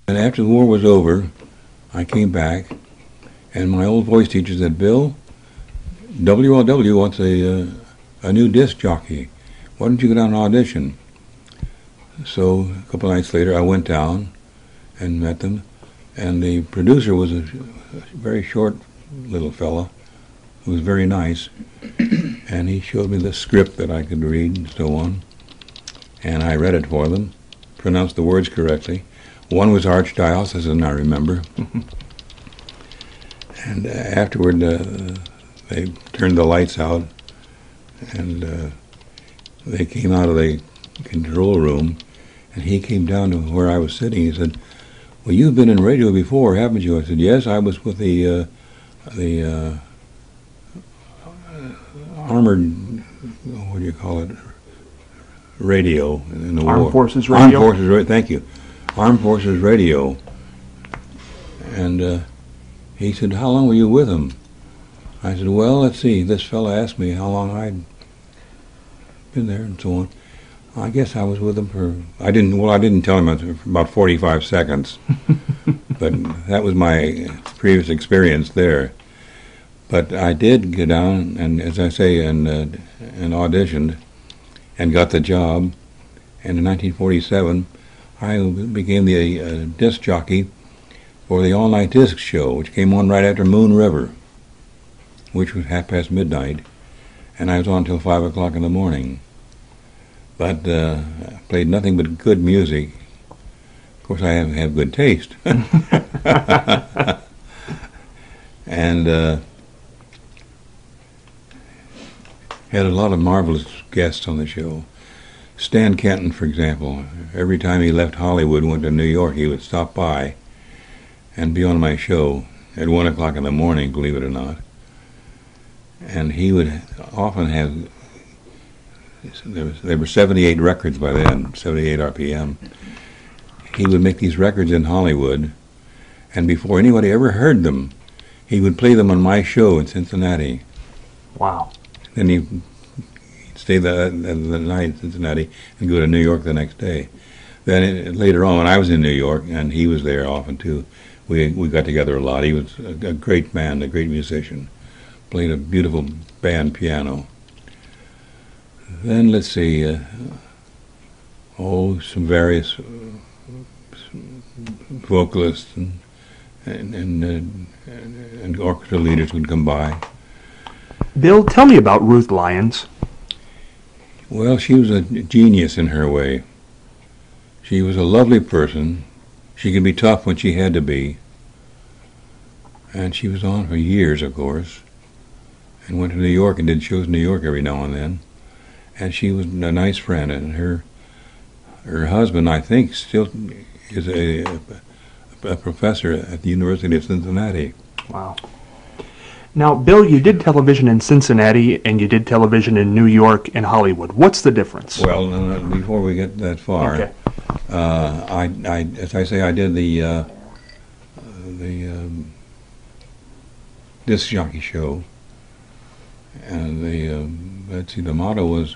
And after the war was over, I came back, and my old voice teacher said, "Bill, WLW wants a new disc jockey. Why don't you go down and audition?" So a couple of nights later, I went down and met them, and the producer was a very short little fella who was very nice, and he showed me the script that I could read and so on, and I read it for them, pronounced the words correctly. One was archdiocese, and I remember. And afterward, they turned the lights out, and they came out of the control room, and he came down to where I was sitting. He said, "Well, you've been in radio before, haven't you?" I said, "Yes, I was with the armored, what do you call it, radio in the war. Armed Forces Radio? Armed Forces, thank you. Armed Forces Radio." And he said, "How long were you with him?" I said, "Well, let's see. This fellow asked me how long I'd been there and so on. I guess I was with him for, I didn't tell him for about 45 seconds. But that was my previous experience there. But I did get down and, as I say, and auditioned and got the job. And in 1947, I became the disc jockey for the all-night disc show, which came on right after Moon River, which was midnight, and I was on till 5 o'clock in the morning. But I played nothing but good music. Of course, I have good taste. And had a lot of marvelous guests on the show. Stan Kenton, for example, every time he left Hollywood and went to New York, he would stop by and be on my show at 1 o'clock in the morning, believe it or not. And he would often have, there were 78 records by then, 78 RPM. He would make these records in Hollywood, and before anybody ever heard them, he would play them on my show in Cincinnati. Wow. Then he'd stay the night in Cincinnati and go to New York the next day. Then later on, when I was in New York, and he was there often too, we got together a lot. He was a great man, a great musician. Played a beautiful band piano. Then let's see, some various vocalists and orchestra leaders would come by. Bill, tell me about Ruth Lyons. Well, she was a genius in her way. She was a lovely person. She could be tough when she had to be. And she was on for years, of course, and went to New York and did shows in New York every now and then. And she was a nice friend, and her husband, I think, still is a professor at the University of Cincinnati. Wow. Now, Bill, you did television in Cincinnati, and you did television in New York and Hollywood. What's the difference? Well, before we get that far, okay. As I say, I did the disc jockey show, and the motto was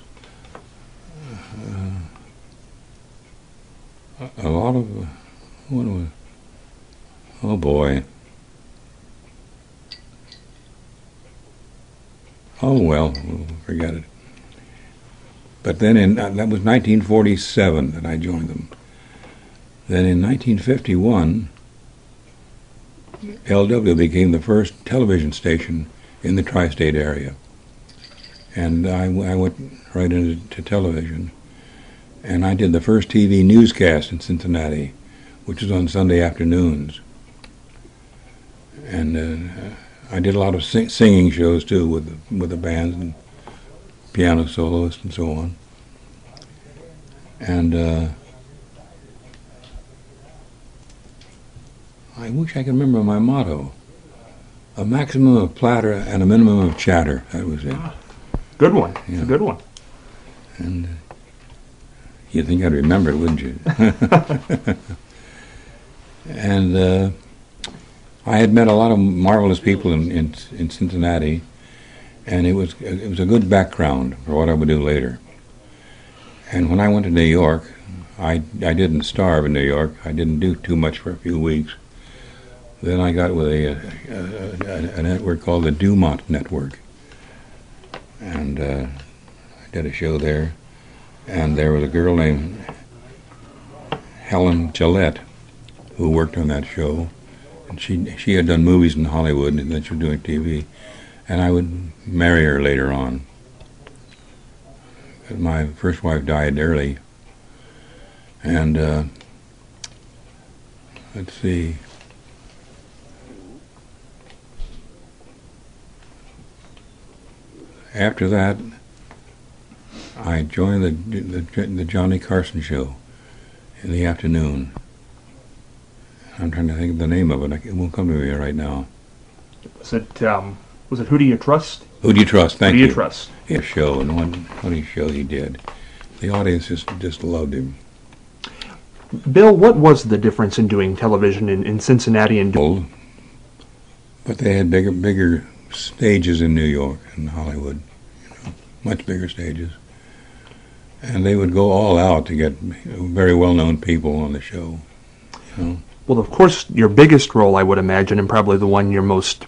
a lot of what was, oh boy. Oh, well, forget it. But then that was 1947 that I joined them. Then in 1951, LW became the first television station in the tri-state area. And I went right into television. And I did the first TV newscast in Cincinnati, which was on Sunday afternoons. And I did a lot of singing shows too with the bands and piano soloists and so on. And I wish I could remember my motto: a maximum of platter and a minimum of chatter. That was it. Good one. Yeah. It's a good one. And you'd think I'd remember it, wouldn't you? And I had met a lot of marvelous people in Cincinnati, and it was a good background for what I would do later. And when I went to New York, I didn't starve in New York. I didn't do too much for a few weeks. Then I got with a network called the Dumont Network, and I did a show there. And there was a girl named Helen Gillette who worked on that show, and she had done movies in Hollywood, and then she was doing TV. And I would marry her later on. My first wife died early, and let's see. After that, I joined the Johnny Carson show in the afternoon. I'm trying to think of the name of it. It won't come to me right now. Was it Who Do You Trust? Who Do You Trust? Thank you. Who Do You Trust? Yeah, show, and one funny show he did. The audience just loved him. Bill, what was the difference in doing television in Cincinnati and Old, but they had bigger stages in New York and Hollywood, much bigger stages. And they would go all out to get very well-known people on the show. Well, of course, your biggest role, I would imagine, and probably the one you're most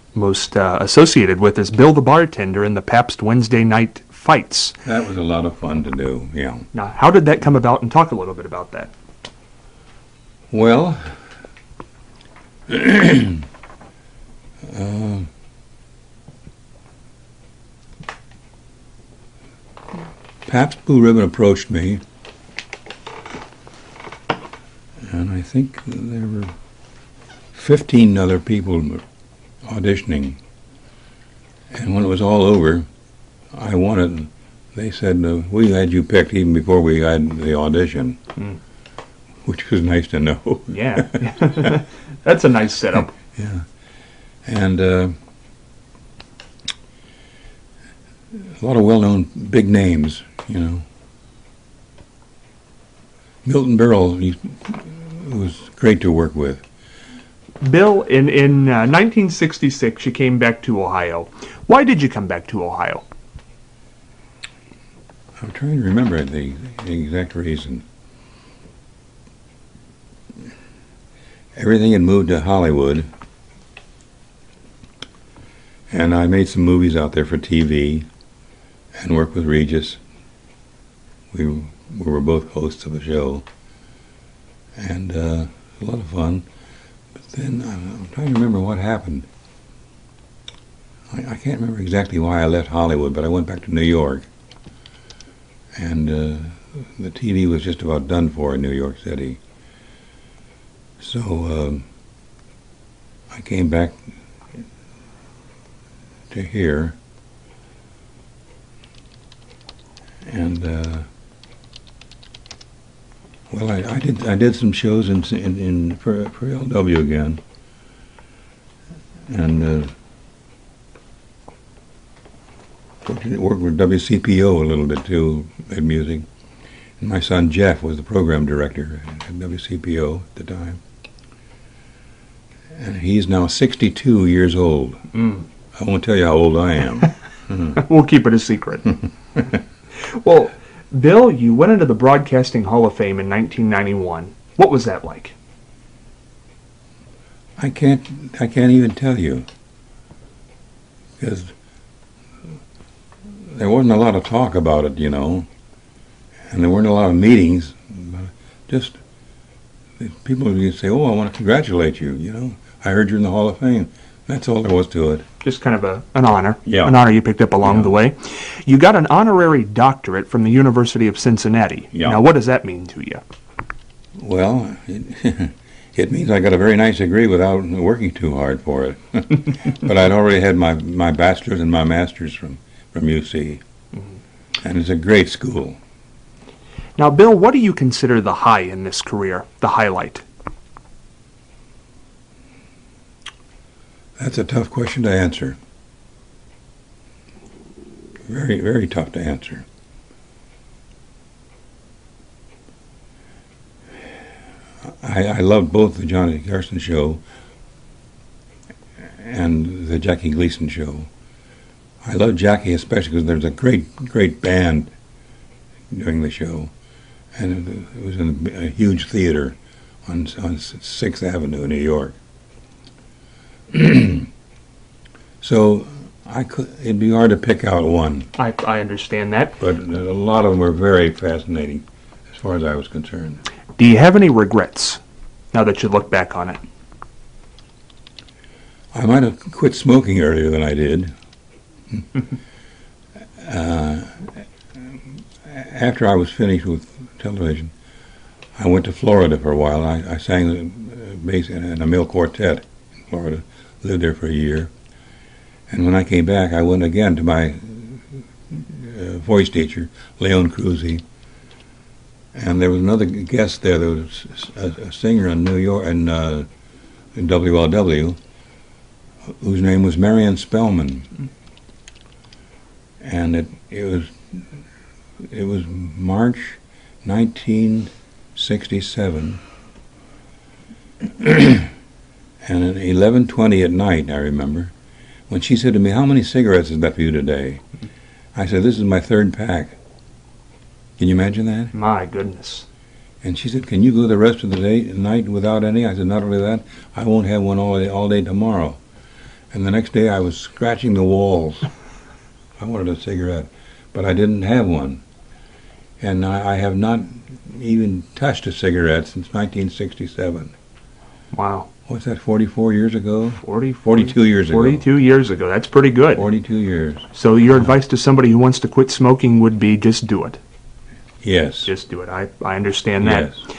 associated with, is Bill the bartender in the Pabst Wednesday night fights. That was a lot of fun to do, yeah. Now, how did that come about, and talk a little bit about that? Well, Pabst Blue Ribbon approached me, and I think there were 15 other people auditioning. And when it was all over, I won it. They said, we had you picked even before we had the audition, which was nice to know. Yeah. That's a nice setup. Yeah. And a lot of well-known big names, Milton Berle, he was great to work with. Bill, in 1966, you came back to Ohio. Why did you come back to Ohio? I'm trying to remember the exact reason. Everything had moved to Hollywood, and I made some movies out there for TV and worked with Regis. We were both hosts of the show, and a lot of fun. But then I'm trying to remember what happened. I can't remember exactly why I left Hollywood, but I went back to New York, and the TV was just about done for in New York City. So I came back to here, and well, I did some shows for LW again, and worked with WCPO a little bit too, made music. And my son Jeff was the program director at WCPO at the time. And he's now 62 years old. I won't tell you how old I am. We'll keep it a secret. Well, Bill, you went into the Broadcasting Hall of Fame in 1991. What was that like? I can't even tell you, because there wasn't a lot of talk about it, and there weren't a lot of meetings. Just people would say, "Oh, I want to congratulate you." I heard you're in the Hall of Fame. That's all there was to it. Just kind of an honor. Yeah. An honor you picked up along the way. You got an honorary doctorate from the University of Cincinnati. Yeah. Now, what does that mean to you? Well, it means I got a very nice degree without working too hard for it. But I'd already had my bachelor's and my master's from UC. And it's a great school. Now, Bill, what do you consider the high in this career, the highlight? That's a tough question to answer. Very, very tough to answer. I loved both the Johnny Carson show and the Jackie Gleason show. I loved Jackie especially because there's a great band doing the show. and it was in a huge theater on 6th Avenue in New York. So it'd be hard to pick out one, I understand that. but a lot of them were very fascinating as far as I was concerned. Do you have any regrets now that you look back on it? I might have quit smoking earlier than I did. After I was finished with television, I went to Florida for a while. I sang bass in a male quartet in Florida, lived there for a year. And when I came back, I went again to my voice teacher, Leon Cruzy. And there was another guest there. There was a singer in New York, in WLW, whose name was Marion Spellman. And it was March 1967. And at 11:20 at night, I remember, when she said to me, "How many cigarettes is that for you today?" I said, "This is my third pack." Can you imagine that? My goodness. And she said, "Can you go the rest of the night without any?" I said, "Not only that, I won't have one all day tomorrow." And the next day I was scratching the walls. I wanted a cigarette, but I didn't have one. And I have not even touched a cigarette since 1967. Wow. What's that, 44 years ago? 42 years ago. 42 years ago. That's pretty good. 42 years. So your advice to somebody who wants to quit smoking would be just do it. Yes. Just do it. I understand that. Yes.